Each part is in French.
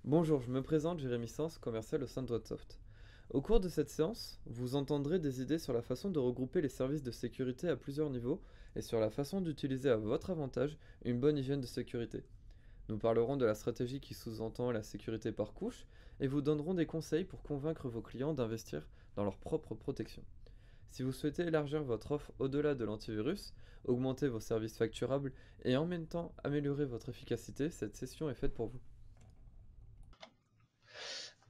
Bonjour, je me présente Jérémy Sens, commercial au sein de Whatsoft. Au cours de cette séance, vous entendrez des idées sur la façon de regrouper les services de sécurité à plusieurs niveaux et sur la façon d'utiliser à votre avantage une bonne hygiène de sécurité. Nous parlerons de la stratégie qui sous-entend la sécurité par couche et vous donnerons des conseils pour convaincre vos clients d'investir dans leur propre protection. Si vous souhaitez élargir votre offre au-delà de l'antivirus, augmenter vos services facturables et en même temps améliorer votre efficacité, cette session est faite pour vous.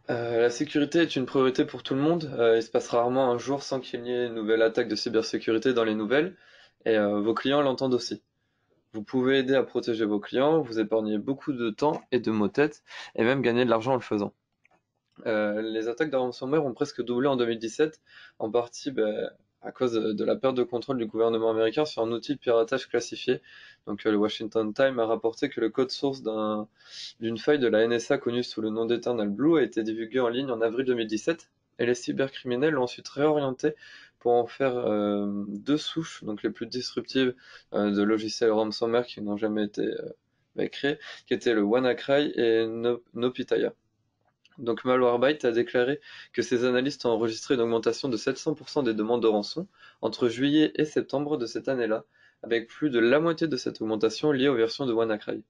La sécurité est une priorité pour tout le monde. Il se passe rarement un jour sans qu'il y ait une nouvelle attaque de cybersécurité dans les nouvelles, et vos clients l'entendent aussi. Vous pouvez aider à protéger vos clients, vous épargner beaucoup de temps et de maux de tête, et même gagner de l'argent en le faisant. Les attaques de ransomware ont presque doublé en 2017, en partie à cause de la perte de contrôle du gouvernement américain sur un outil de piratage classifié. Donc le Washington Times a rapporté que le code source d'une faille de la NSA connue sous le nom d'Eternal Blue a été divulgué en ligne en avril 2017, et les cybercriminels l'ont ensuite réorienté pour en faire deux souches, donc les plus disruptives de logiciels ransomware qui n'ont jamais été créés, qui étaient le WannaCry et NotPetya. Donc Malwarebytes a déclaré que ses analystes ont enregistré une augmentation de 700% des demandes de rançon entre juillet et septembre de cette année-là, avec plus de la moitié de cette augmentation liée aux versions de WannaCry.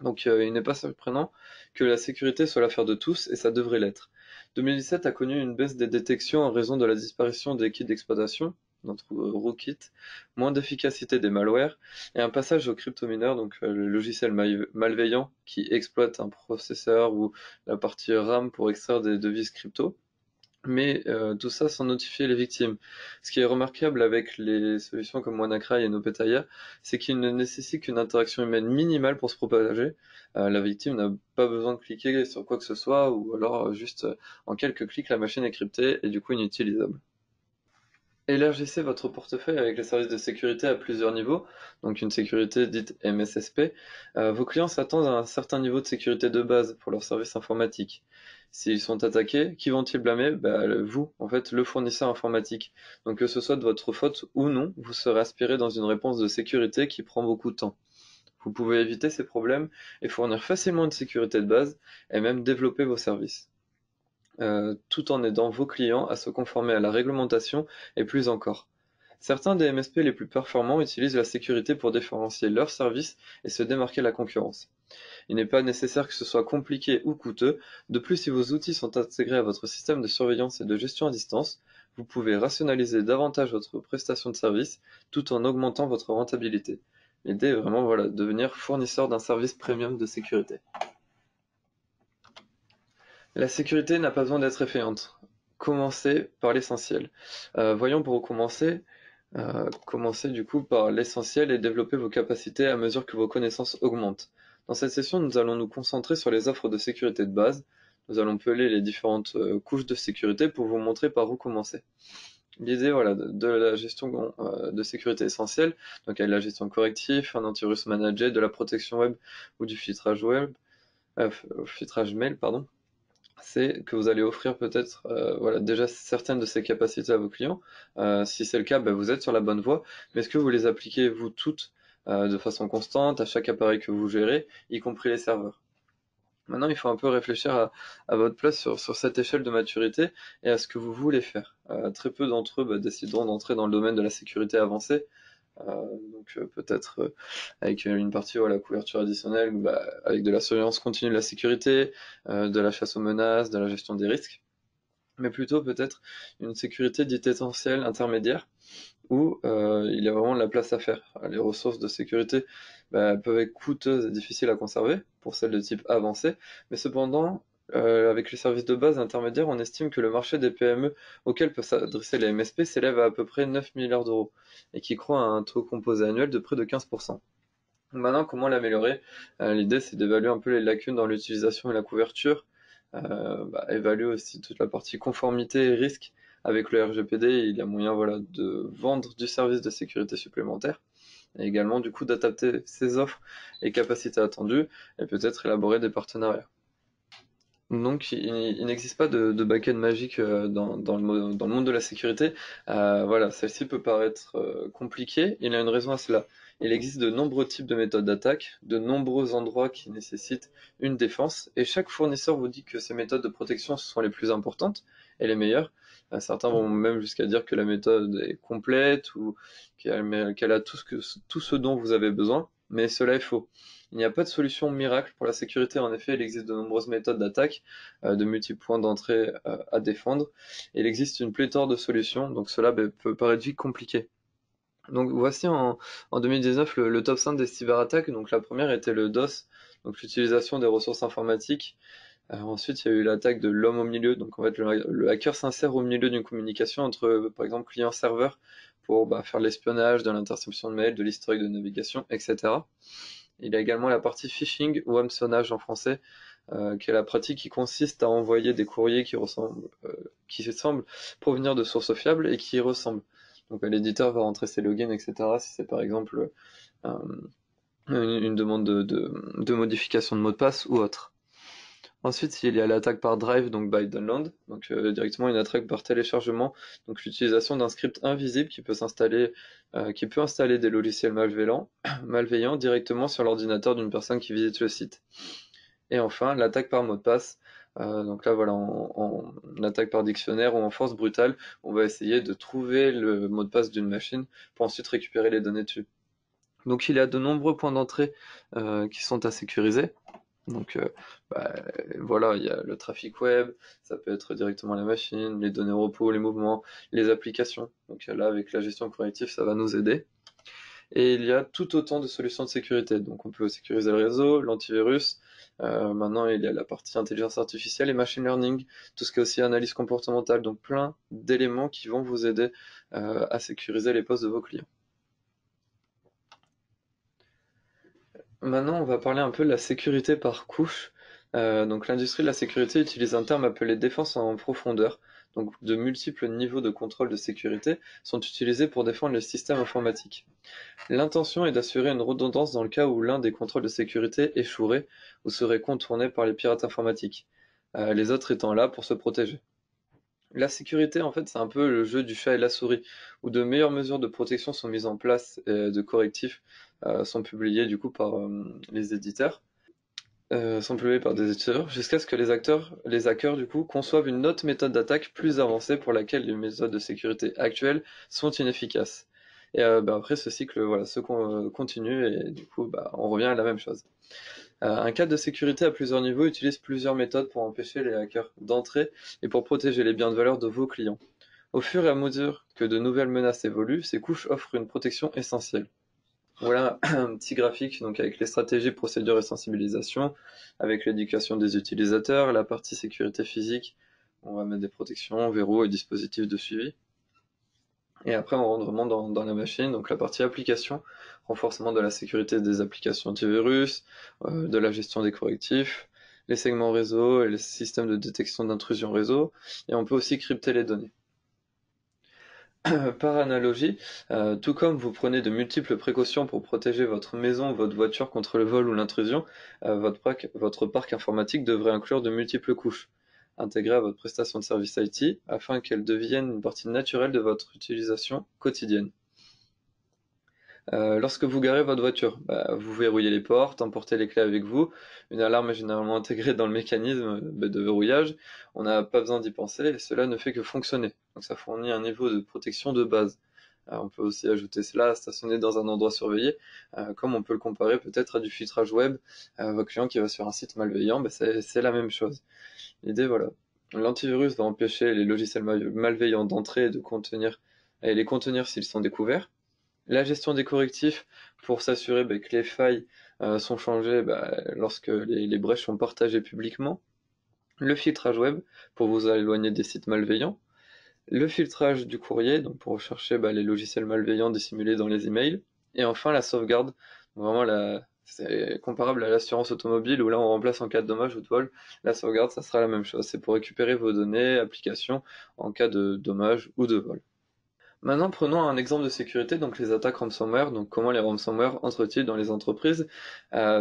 Donc il n'est pas surprenant que la sécurité soit l'affaire de tous, et ça devrait l'être. 2017 a connu une baisse des détections en raison de la disparition des kits d'exploitation, notre rootkit, moins d'efficacité des malwares, et un passage au cryptomineur, donc le logiciel malveillant qui exploite un processeur ou la partie RAM pour extraire des devises crypto. Mais tout ça sans notifier les victimes. Ce qui est remarquable avec les solutions comme WannaCry et NotPetya, c'est qu'ils ne nécessitent qu'une interaction humaine minimale pour se propager. La victime n'a pas besoin de cliquer sur quoi que ce soit, ou alors juste en quelques clics la machine est cryptée et du coup inutilisable. Élargissez votre portefeuille avec les services de sécurité à plusieurs niveaux, donc une sécurité dite MSSP. Vos clients s'attendent à un certain niveau de sécurité de base pour leurs services informatiques. S'ils sont attaqués, qui vont-ils blâmer? Vous, en fait, le fournisseur informatique. Donc que ce soit de votre faute ou non, vous serez aspiré dans une réponse de sécurité qui prend beaucoup de temps. Vous pouvez éviter ces problèmes et fournir facilement une sécurité de base, et même développer vos services, tout en aidant vos clients à se conformer à la réglementation et plus encore. Certains des MSP les plus performants utilisent la sécurité pour différencier leurs services et se démarquer de la concurrence. Il n'est pas nécessaire que ce soit compliqué ou coûteux. De plus, si vos outils sont intégrés à votre système de surveillance et de gestion à distance, vous pouvez rationaliser davantage votre prestation de service tout en augmentant votre rentabilité. L'idée est vraiment voilà, de devenir fournisseur d'un service premium de sécurité. La sécurité n'a pas besoin d'être effrayante. Commencez par l'essentiel. Voyons pour commencer, commencez du coup par l'essentiel et développer vos capacités à mesure que vos connaissances augmentent. Dans cette session, nous allons nous concentrer sur les offres de sécurité de base. Nous allons peler les différentes couches de sécurité pour vous montrer par où commencer. L'idée voilà, de la gestion de sécurité essentielle, donc avec la gestion de correctifs, un antivirus managé, de la protection web ou du filtrage mail, pardon, c'est que vous allez offrir peut-être voilà, déjà certaines de ces capacités à vos clients. Si c'est le cas, vous êtes sur la bonne voie, mais est-ce que vous les appliquez vous toutes de façon constante à chaque appareil que vous gérez, y compris les serveurs? Maintenant, il faut un peu réfléchir à votre place sur cette échelle de maturité et à ce que vous voulez faire. Très peu d'entre eux décideront d'entrer dans le domaine de la sécurité avancée, donc peut-être avec une partie voilà, couverture additionnelle, avec de la surveillance continue de la sécurité, de la chasse aux menaces, de la gestion des risques, mais plutôt peut-être une sécurité dite essentielle intermédiaire, où il y a vraiment de la place à faire. Les ressources de sécurité peuvent être coûteuses et difficiles à conserver pour celles de type avancé, mais cependant, avec les services de base intermédiaires, on estime que le marché des PME auxquels peuvent s'adresser les MSP s'élève à peu près 9 milliards d'euros et qui croît à un taux composé annuel de près de 15%. Maintenant, comment l'améliorer? L'idée, c'est d'évaluer un peu les lacunes dans l'utilisation et la couverture, évaluer aussi toute la partie conformité et risque. Avec le RGPD, il y a moyen voilà, de vendre du service de sécurité supplémentaire, et également du coup d'adapter ses offres et capacités attendues, et peut-être élaborer des partenariats. Donc, il n'existe pas de back-end magique dans le monde de la sécurité. Voilà, celle-ci peut paraître compliquée. Il y a une raison à cela. Il existe de nombreux types de méthodes d'attaque, de nombreux endroits qui nécessitent une défense, et chaque fournisseur vous dit que ces méthodes de protection sont les plus importantes et les meilleures. Certains vont même jusqu'à dire que la méthode est complète ou qu'elle a tout ce dont vous avez besoin, mais cela est faux. Il n'y a pas de solution miracle pour la sécurité. En effet, il existe de nombreuses méthodes d'attaque, de multiples points d'entrée à défendre. Et il existe une pléthore de solutions, donc cela peut paraître vite compliqué. Donc voici en 2019 le top 5 des cyberattaques. Donc la première était le DOS, donc l'utilisation des ressources informatiques. Ensuite, il y a eu l'attaque de l'homme au milieu. Donc en fait, le hacker s'insère au milieu d'une communication entre, par exemple, client-serveur pour faire de l'espionnage, de l'interception de mails, de l'historique de navigation, etc. Il y a également la partie phishing ou hameçonnage en français, qui est la pratique qui consiste à envoyer des courriers qui semblent provenir de sources fiables et qui y ressemblent. Donc l'éditeur va rentrer ses logins, etc. si c'est par exemple euh, une demande de modification de mot de passe ou autre. Ensuite, il y a l'attaque par drive, donc by download, donc directement une attaque par téléchargement, donc l'utilisation d'un script invisible qui peut installer des logiciels malveillants directement sur l'ordinateur d'une personne qui visite le site. Et enfin, l'attaque par mot de passe. Donc là, voilà, en attaque par dictionnaire ou en force brutale, on va essayer de trouver le mot de passe d'une machine pour ensuite récupérer les données dessus. Donc il y a de nombreux points d'entrée qui sont à sécuriser. Donc voilà, il y a le trafic web, ça peut être directement la machine, les données repos, les mouvements, les applications. Donc là, avec la gestion corrective, ça va nous aider. Et il y a tout autant de solutions de sécurité. Donc on peut sécuriser le réseau, l'antivirus. Maintenant, il y a la partie intelligence artificielle et machine learning, tout ce qui est aussi analyse comportementale. Donc plein d'éléments qui vont vous aider à sécuriser les postes de vos clients. Maintenant, on va parler un peu de la sécurité par couche. Donc l'industrie de la sécurité utilise un terme appelé défense en profondeur. Donc de multiples niveaux de contrôle de sécurité sont utilisés pour défendre les systèmes informatiques. L'intention est d'assurer une redondance dans le cas où l'un des contrôles de sécurité échouerait ou serait contourné par les pirates informatiques, les autres étant là pour se protéger. La sécurité, en fait, c'est un peu le jeu du chat et la souris, où de meilleures mesures de protection sont mises en place et de correctifs sont publiés du coup par les éditeurs, sont publiés par des éditeurs, jusqu'à ce que les hackers du coup conçoivent une autre méthode d'attaque plus avancée pour laquelle les méthodes de sécurité actuelles sont inefficaces. Et après ce cycle, voilà, continue et du coup, on revient à la même chose. Un cadre de sécurité à plusieurs niveaux utilise plusieurs méthodes pour empêcher les hackers d'entrer et pour protéger les biens de valeur de vos clients. Au fur et à mesure que de nouvelles menaces évoluent, ces couches offrent une protection essentielle. Voilà un petit graphique donc avec les stratégies, procédures et sensibilisation, avec l'éducation des utilisateurs, la partie sécurité physique, on va mettre des protections, verrous et dispositifs de suivi. Et après, on rentre vraiment dans la machine, donc la partie application, renforcement de la sécurité des applications antivirus, de la gestion des correctifs, les segments réseau et les systèmes de détection d'intrusion réseau, et on peut aussi crypter les données. Par analogie, tout comme vous prenez de multiples précautions pour protéger votre maison ou votre voiture contre le vol ou l'intrusion, votre parc informatique devrait inclure de multiples couches intégrées à votre prestation de service IT afin qu'elles deviennent une partie naturelle de votre utilisation quotidienne. Lorsque vous garez votre voiture, vous verrouillez les portes, emportez les clés avec vous. Une alarme est généralement intégrée dans le mécanisme de verrouillage. On n'a pas besoin d'y penser et cela ne fait que fonctionner. Donc ça fournit un niveau de protection de base. On peut aussi ajouter cela, stationner dans un endroit surveillé, comme on peut le comparer peut-être à du filtrage web. Votre client qui va sur un site malveillant, c'est la même chose. L'idée, voilà. L'antivirus va empêcher les logiciels malveillants d'entrer et les contenir s'ils sont découverts. La gestion des correctifs pour s'assurer que les failles sont changées lorsque les brèches sont partagées publiquement. Le filtrage web pour vous éloigner des sites malveillants. Le filtrage du courrier, donc pour rechercher les logiciels malveillants dissimulés dans les emails. Et enfin la sauvegarde, vraiment c'est comparable à l'assurance automobile où là on remplace en cas de dommage ou de vol. La sauvegarde, ça sera la même chose, c'est pour récupérer vos données, applications en cas de dommage ou de vol. Maintenant, prenons un exemple de sécurité, donc les attaques ransomware. Donc, comment les ransomware entrent-ils dans les entreprises?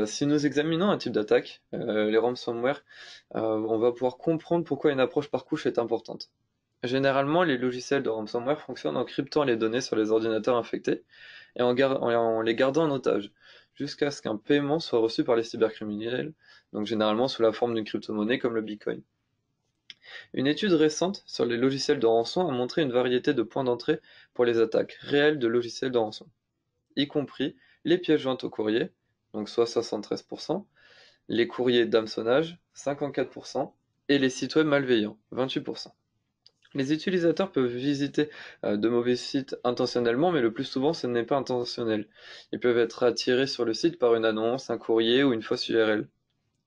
Si nous examinons un type d'attaque, les ransomware, on va pouvoir comprendre pourquoi une approche par couche est importante. Généralement, les logiciels de ransomware fonctionnent en cryptant les données sur les ordinateurs infectés et en les gardant en otage, jusqu'à ce qu'un paiement soit reçu par les cybercriminels, donc généralement sous la forme d'une crypto-monnaie comme le Bitcoin. Une étude récente sur les logiciels de rançon a montré une variété de points d'entrée pour les attaques réelles de logiciels de rançon, y compris les pièces jointes au courrier, donc soit 73%, les courriers d'hameçonnage, 54%, et les sites web malveillants, 28%. Les utilisateurs peuvent visiter de mauvais sites intentionnellement, mais le plus souvent ce n'est pas intentionnel. Ils peuvent être attirés sur le site par une annonce, un courrier ou une fausse URL.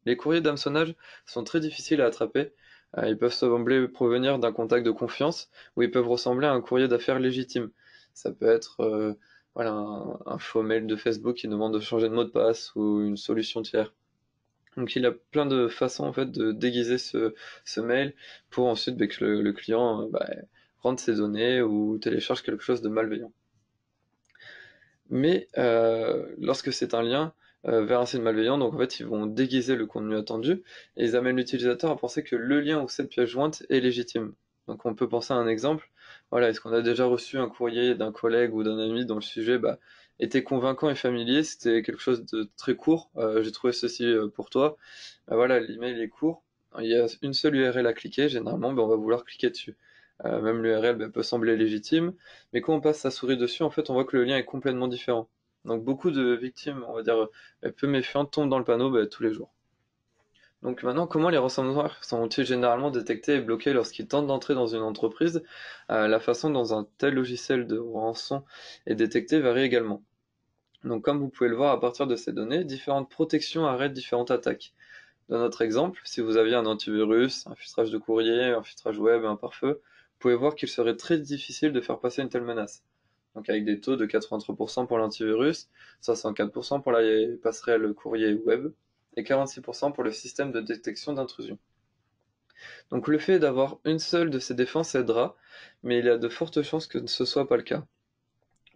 Les courriers d'hameçonnage sont très difficiles à attraper. Ils peuvent sembler provenir d'un contact de confiance ou ils peuvent ressembler à un courrier d'affaires légitime. Ça peut être voilà, un faux mail de Facebook qui demande de changer de mot de passe ou une solution tiers. Donc il a plein de façons en fait de déguiser ce mail pour ensuite que le client rentre ses données ou télécharge quelque chose de malveillant. Mais lorsque c'est un lien vers un site malveillant, donc en fait ils vont déguiser le contenu attendu et ils amènent l'utilisateur à penser que le lien ou cette pièce jointe est légitime. Donc on peut penser à un exemple. Voilà, est-ce qu'on a déjà reçu un courrier d'un collègue ou d'un ami dont le sujet était convaincant et familier, c'était quelque chose de très court. J'ai trouvé ceci pour toi. Voilà, l'email est court. Il y a une seule URL à cliquer, généralement, on va vouloir cliquer dessus. Même l'URL peut sembler légitime, mais quand on passe sa souris dessus, en fait, on voit que le lien est complètement différent. Donc beaucoup de victimes, on va dire, peu méfiantes, tombent dans le panneau tous les jours. Donc maintenant, comment les ransomware sont-ils généralement détectés et bloqués lorsqu'ils tentent d'entrer dans une entreprise? La façon dont un tel logiciel de rançon est détecté varie également. Donc comme vous pouvez le voir à partir de ces données, différentes protections arrêtent différentes attaques. Dans notre exemple, si vous aviez un antivirus, un filtrage de courrier, un filtrage web, un pare-feu, vous pouvez voir qu'il serait très difficile de faire passer une telle menace. Donc avec des taux de 83% pour l'antivirus, 64% pour la passerelle courrier web et 46% pour le système de détection d'intrusion. Donc le fait d'avoir une seule de ces défenses aidera, mais il y a de fortes chances que ce ne soit pas le cas.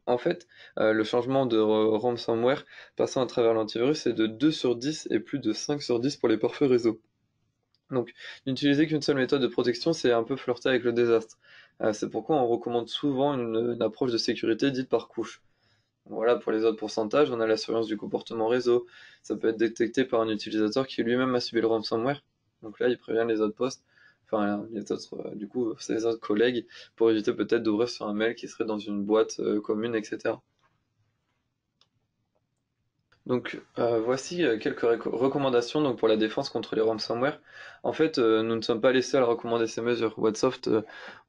En fait, le changement de ransomware passant à travers l'antivirus est de 2 sur 10 et plus de 5 sur 10 pour les pare-feux réseau. Donc, n'utiliser qu'une seule méthode de protection, c'est un peu flirter avec le désastre. C'est pourquoi on recommande souvent une approche de sécurité dite par couche. Voilà, pour les autres pourcentages, on a la surveillance du comportement réseau. Ça peut être détecté par un utilisateur qui lui-même a subi le ransomware. Donc là, il prévient les autres postes, enfin les autres, du coup, ses autres collègues, pour éviter peut-être d'ouvrir sur un mail qui serait dans une boîte commune, etc. Donc voici quelques recommandations donc, pour la défense contre les ransomware. En fait, nous ne sommes pas les seuls à recommander ces mesures. Whatsoft,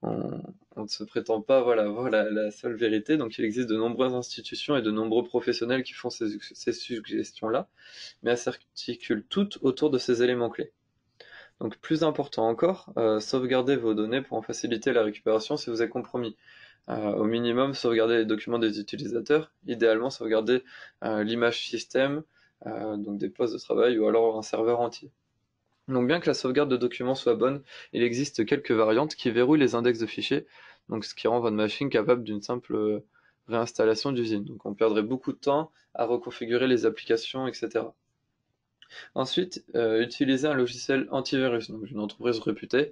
on ne se prétend pas voilà, avoir la seule vérité. Donc il existe de nombreuses institutions et de nombreux professionnels qui font ces suggestions-là, mais elles s'articulent toutes autour de ces éléments clés. Donc plus important encore, sauvegardez vos données pour en faciliter la récupération si vous êtes compromis. Au minimum, sauvegarder les documents des utilisateurs, idéalement sauvegarder l'image système, donc des postes de travail ou alors un serveur entier. Donc bien que la sauvegarde de documents soit bonne, il existe quelques variantes qui verrouillent les index de fichiers, donc ce qui rend votre machine capable d'une simple réinstallation d'usine. Donc on perdrait beaucoup de temps à reconfigurer les applications, etc. Ensuite, utiliser un logiciel antivirus, donc une entreprise réputée.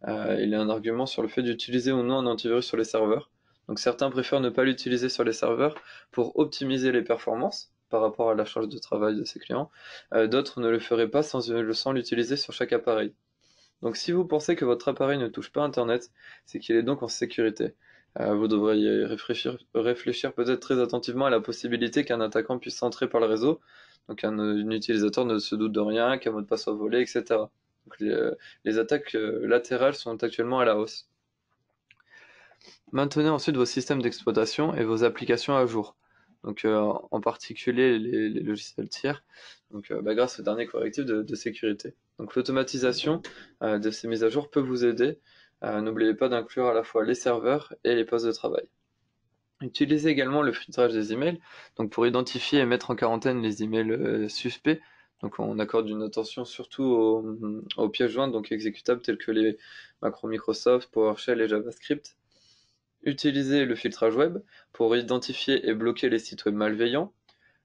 Il y a un argument sur le fait d'utiliser ou non un antivirus sur les serveurs. Donc certains préfèrent ne pas l'utiliser sur les serveurs pour optimiser les performances par rapport à la charge de travail de ses clients. D'autres ne le feraient pas sans l'utiliser sur chaque appareil. Donc si vous pensez que votre appareil ne touche pas Internet, c'est qu'il est donc en sécurité. Vous devriez réfléchir peut-être très attentivement à la possibilité qu'un attaquant puisse entrer par le réseau, donc un utilisateur ne se doute de rien, qu'un mot de passe soit volé, etc. Donc les attaques latérales sont actuellement à la hausse. Maintenez ensuite vos systèmes d'exploitation et vos applications à jour. Donc en particulier les logiciels tiers, donc grâce aux derniers correctifs de sécurité. Donc l'automatisation de ces mises à jour peut vous aider. N'oubliez pas d'inclure à la fois les serveurs et les postes de travail. Utilisez également le filtrage des emails, donc pour identifier et mettre en quarantaine les emails suspects. Donc on accorde une attention surtout aux pièces jointes, donc exécutables telles que les macros Microsoft, PowerShell et JavaScript. Utilisez le filtrage web pour identifier et bloquer les sites web malveillants.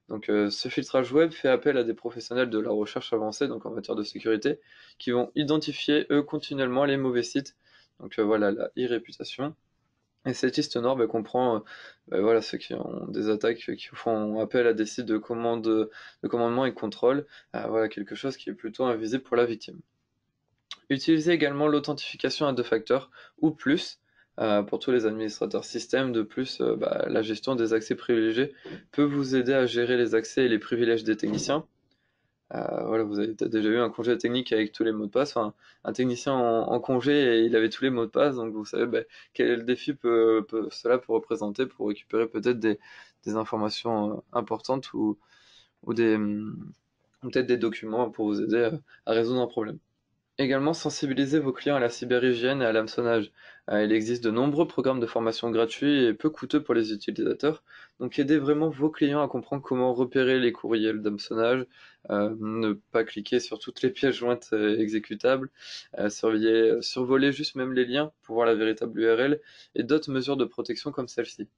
Donc ce filtrage web fait appel à des professionnels de la recherche avancée, donc en matière de sécurité, qui vont identifier eux continuellement les mauvais sites. Donc voilà, la e-réputation. Et cette liste noire comprend voilà, ceux qui ont des attaques qui font appel à des sites de commandement et contrôle. Voilà, quelque chose qui est plutôt invisible pour la victime. Utilisez également l'authentification à deux facteurs ou plus pour tous les administrateurs système. De plus, la gestion des accès privilégiés peut vous aider à gérer les accès et les privilèges des techniciens. Voilà, vous avez peut-être déjà eu un congé technique avec tous les mots de passe, enfin, un technicien en congé et il avait tous les mots de passe, donc vous savez quel défi cela peut représenter pour récupérer peut-être des informations importantes ou peut-être des documents pour vous aider à résoudre un problème. Également, sensibiliser vos clients à la cyberhygiène et à l'hameçonnage. Il existe de nombreux programmes de formation gratuits et peu coûteux pour les utilisateurs. Donc aidez vraiment vos clients à comprendre comment repérer les courriels d'hameçonnage, ne pas cliquer sur toutes les pièces jointes exécutables, survoler juste même les liens pour voir la véritable URL et d'autres mesures de protection comme celle-ci.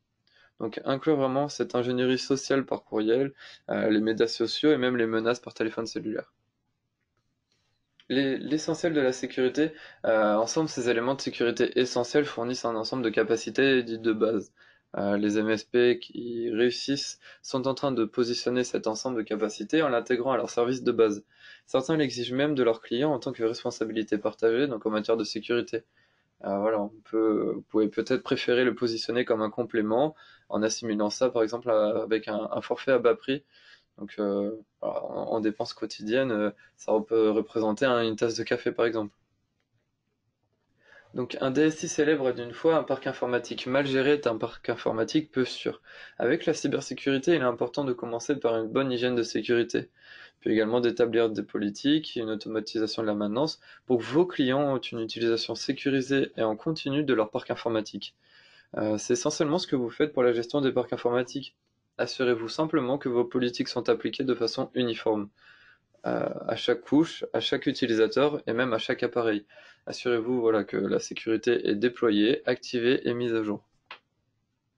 Donc inclure vraiment cette ingénierie sociale par courriel, les médias sociaux et même les menaces par téléphone cellulaire. L'essentiel de la sécurité, ensemble, ces éléments de sécurité essentiels fournissent un ensemble de capacités dites de base. Les MSP qui réussissent sont en train de positionner cet ensemble de capacités en l'intégrant à leur service de base. Certains l'exigent même de leurs clients en tant que responsabilité partagée, donc en matière de sécurité. Voilà, vous pouvez peut-être préférer le positionner comme un complément en assimilant ça, par exemple, avec un forfait à bas prix. Donc, en dépenses quotidiennes, ça peut représenter une tasse de café, par exemple. Donc, un DSI célèbre d'une fois, un parc informatique mal géré est un parc informatique peu sûr. Avec la cybersécurité, il est important de commencer par une bonne hygiène de sécurité, puis également d'établir des politiques, une automatisation de la maintenance, pour que vos clients aient une utilisation sécurisée et en continu de leur parc informatique. C'est essentiellement ce que vous faites pour la gestion des parcs informatiques. Assurez-vous simplement que vos politiques sont appliquées de façon uniforme, à chaque couche, à chaque utilisateur et même à chaque appareil. Assurez-vous voilà, que la sécurité est déployée, activée et mise à jour.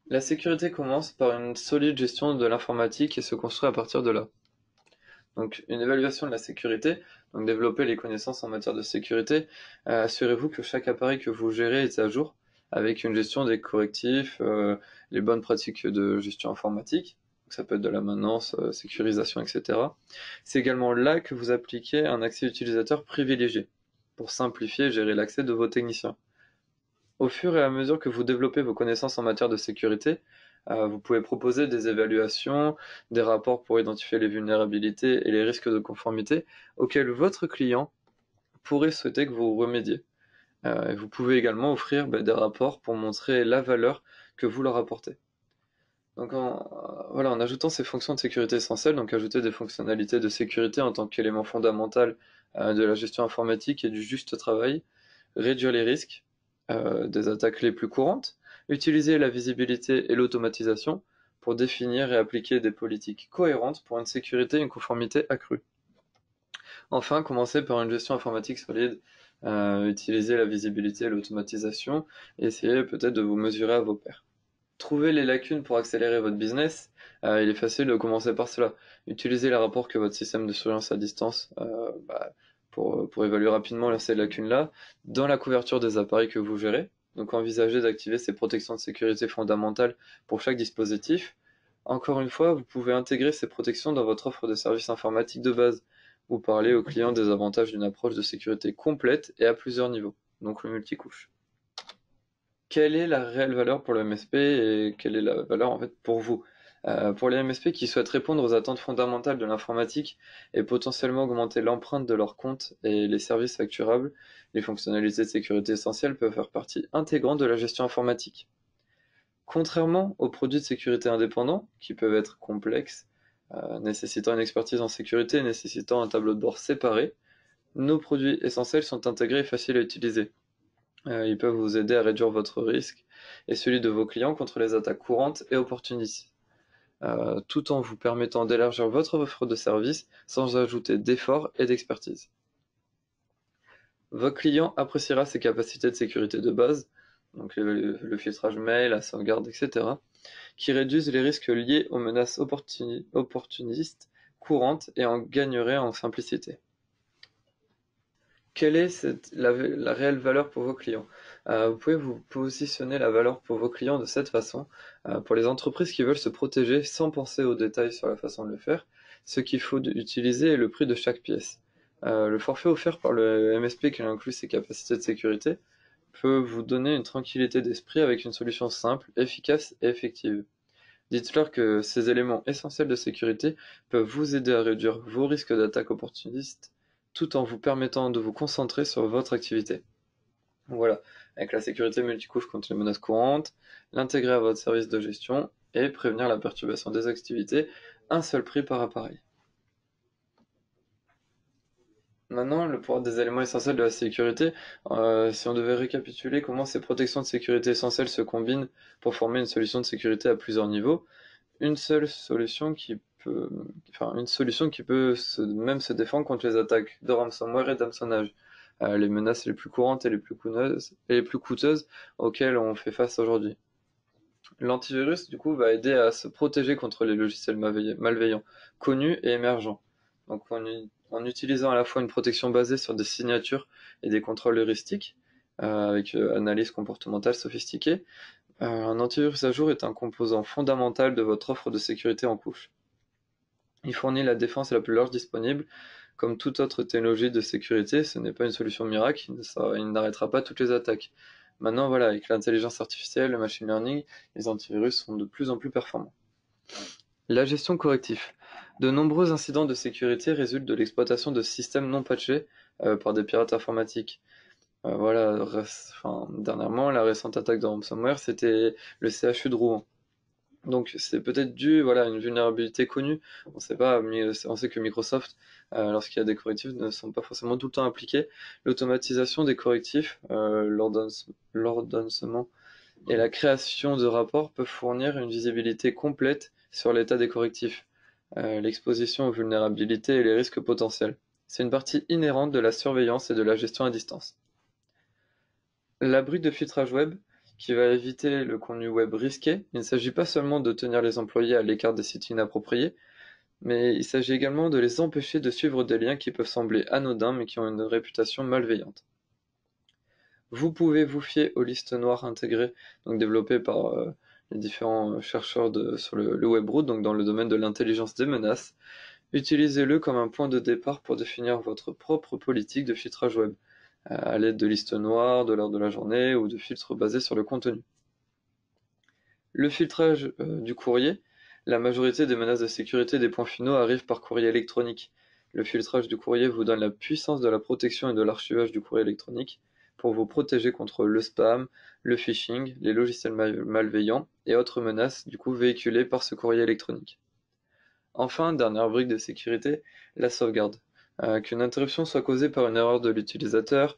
La sécurité commence par une solide gestion de l'informatique et se construit à partir de là. Donc une évaluation de la sécurité, donc développer les connaissances en matière de sécurité, assurez-vous que chaque appareil que vous gérez est à jour, avec une gestion des correctifs, les bonnes pratiques de gestion informatique, donc ça peut être de la maintenance, sécurisation, etc. C'est également là que vous appliquez un accès utilisateur privilégié, pour simplifier et gérer l'accès de vos techniciens. Au fur et à mesure que vous développez vos connaissances en matière de sécurité, vous pouvez proposer des évaluations, des rapports pour identifier les vulnérabilités et les risques de conformité auxquels votre client pourrait souhaiter que vous remédiez. Et vous pouvez également offrir des rapports pour montrer la valeur que vous leur apportez. Donc voilà, en ajoutant ces fonctions de sécurité essentielles, donc ajouter des fonctionnalités de sécurité en tant qu'élément fondamental de la gestion informatique et du juste travail, réduire les risques des attaques les plus courantes, utiliser la visibilité et l'automatisation pour définir et appliquer des politiques cohérentes pour une sécurité et une conformité accrue. Enfin, commencer par une gestion informatique solide, utiliser la visibilité et l'automatisation, et essayer peut-être de vous mesurer à vos pairs. Trouver les lacunes pour accélérer votre business, il est facile de commencer par cela. Utilisez les rapports que votre système de surveillance à distance pour évaluer rapidement ces lacunes-là dans la couverture des appareils que vous gérez. Donc envisagez d'activer ces protections de sécurité fondamentales pour chaque dispositif. Encore une fois, vous pouvez intégrer ces protections dans votre offre de services informatiques de base. Vous parlez aux clients des avantages d'une approche de sécurité complète et à plusieurs niveaux, donc le multicouche. Quelle est la réelle valeur pour le MSP et quelle est la valeur en fait pour vous? Pour les MSP qui souhaitent répondre aux attentes fondamentales de l'informatique et potentiellement augmenter l'empreinte de leur compte et les services facturables, les fonctionnalités de sécurité essentielles peuvent faire partie intégrante de la gestion informatique. Contrairement aux produits de sécurité indépendants, qui peuvent être complexes, nécessitant une expertise en sécurité et nécessitant un tableau de bord séparé, nos produits essentiels sont intégrés et faciles à utiliser. Ils peuvent vous aider à réduire votre risque et celui de vos clients contre les attaques courantes et opportunistes, tout en vous permettant d'élargir votre offre de service sans ajouter d'efforts et d'expertise. Votre client appréciera ses capacités de sécurité de base, donc le filtrage mail, la sauvegarde, etc., qui réduisent les risques liés aux menaces opportunistes courantes et en gagneraient en simplicité. Quelle est la réelle valeur pour vos clients? Vous pouvez vous positionner la valeur pour vos clients de cette façon. Pour les entreprises qui veulent se protéger sans penser aux détails sur la façon de le faire, ce qu'il faut utiliser est le prix de chaque pièce. Le forfait offert par le MSP qui inclut ses capacités de sécurité peut vous donner une tranquillité d'esprit avec une solution simple, efficace et effective. Dites-leur que ces éléments essentiels de sécurité peuvent vous aider à réduire vos risques d'attaque opportunistes tout en vous permettant de vous concentrer sur votre activité. Voilà, avec la sécurité multicouche contre les menaces courantes, l'intégrer à votre service de gestion et prévenir la perturbation des activités, un seul prix par appareil. Maintenant, le pouvoir des éléments essentiels de la sécurité, si on devait récapituler comment ces protections de sécurité essentielles se combinent pour former une solution de sécurité à plusieurs niveaux, une solution qui peut même se défendre contre les attaques de ransomware et d'hameçonnage, les menaces les plus courantes et les plus coûteuses auxquelles on fait face aujourd'hui. L'antivirus, du coup, va aider à se protéger contre les logiciels malveillants, connus et émergents. Donc, en utilisant à la fois une protection basée sur des signatures et des contrôles heuristiques, avec analyse comportementale sophistiquée, un antivirus à jour est un composant fondamental de votre offre de sécurité en couche. Il fournit la défense la plus large disponible. Comme toute autre technologie de sécurité, ce n'est pas une solution miracle, il n'arrêtera pas toutes les attaques. Maintenant, voilà, avec l'intelligence artificielle, le machine learning, les antivirus sont de plus en plus performants. La gestion corrective. De nombreux incidents de sécurité résultent de l'exploitation de systèmes non patchés par des pirates informatiques. Dernièrement, la récente attaque de ransomware, c'était le CHU de Rouen. Donc c'est peut-être dû à une vulnérabilité connue. On sait pas, mais on sait que Microsoft, lorsqu'il y a des correctifs, ne sont pas forcément tout le temps appliqués. L'automatisation des correctifs, l'ordonnancement et la création de rapports peuvent fournir une visibilité complète sur l'état des correctifs, l'exposition aux vulnérabilités et les risques potentiels. C'est une partie inhérente de la surveillance et de la gestion à distance. L'abri de filtrage web, qui va éviter le contenu web risqué, il ne s'agit pas seulement de tenir les employés à l'écart des sites inappropriés, mais il s'agit également de les empêcher de suivre des liens qui peuvent sembler anodins mais qui ont une réputation malveillante. Vous pouvez vous fier aux listes noires intégrées, donc développées par les différents chercheurs sur le Webroot, donc dans le domaine de l'intelligence des menaces. Utilisez-le comme un point de départ pour définir votre propre politique de filtrage web, à l'aide de listes noires, de l'heure de la journée ou de filtres basés sur le contenu. Le filtrage du courrier. La majorité des menaces de sécurité des points finaux arrivent par courrier électronique. Le filtrage du courrier vous donne la puissance de la protection et de l'archivage du courrier électronique pour vous protéger contre le spam, le phishing, les logiciels malveillants et autres menaces véhiculées par ce courrier électronique. Enfin, dernière brique de sécurité, la sauvegarde. Qu'une interruption soit causée par une erreur de l'utilisateur,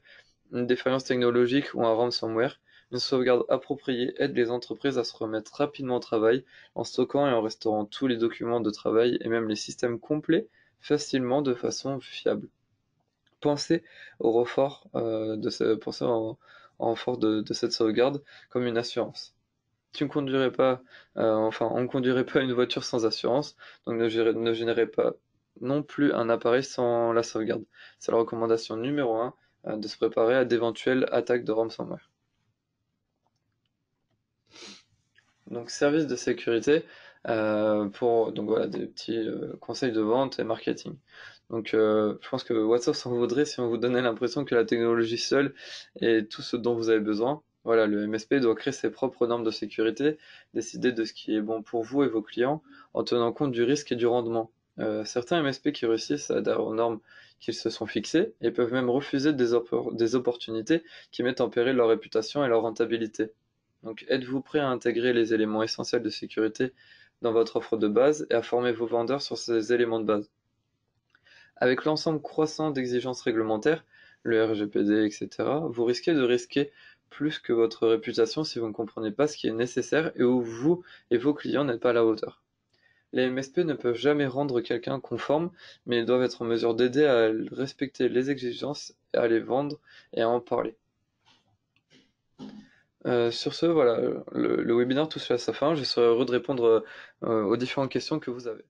une défaillance technologique ou un ransomware, une sauvegarde appropriée aide les entreprises à se remettre rapidement au travail en stockant et en restaurant tous les documents de travail et même les systèmes complets facilement de façon fiable. Pensez au renfort en renfort de cette sauvegarde comme une assurance. On ne conduirait pas une voiture sans assurance, donc ne générez pas non plus un appareil sans la sauvegarde. C'est la recommandation numéro 1 de se préparer à d'éventuelles attaques de ransomware. Donc service de sécurité pour des petits conseils de vente et marketing. Donc je pense que WhatsApp s'en vaudrait si on vous donnait l'impression que la technologie seule est tout ce dont vous avez besoin. Voilà, le MSP doit créer ses propres normes de sécurité, décider de ce qui est bon pour vous et vos clients, en tenant compte du risque et du rendement. Certains MSP qui réussissent adhèrent aux normes qu'ils se sont fixées et peuvent même refuser des opportunités qui mettent en péril leur réputation et leur rentabilité. Donc êtes-vous prêt à intégrer les éléments essentiels de sécurité dans votre offre de base et à former vos vendeurs sur ces éléments de base? Avec l'ensemble croissant d'exigences réglementaires, le RGPD, etc., vous risquez de risquer plus que votre réputation si vous ne comprenez pas ce qui est nécessaire et où vous et vos clients n'êtes pas à la hauteur. Les MSP ne peuvent jamais rendre quelqu'un conforme, mais ils doivent être en mesure d'aider à respecter les exigences, à les vendre et à en parler. Sur ce, voilà, le webinaire touche à sa fin. Je serai heureux de répondre aux différentes questions que vous avez.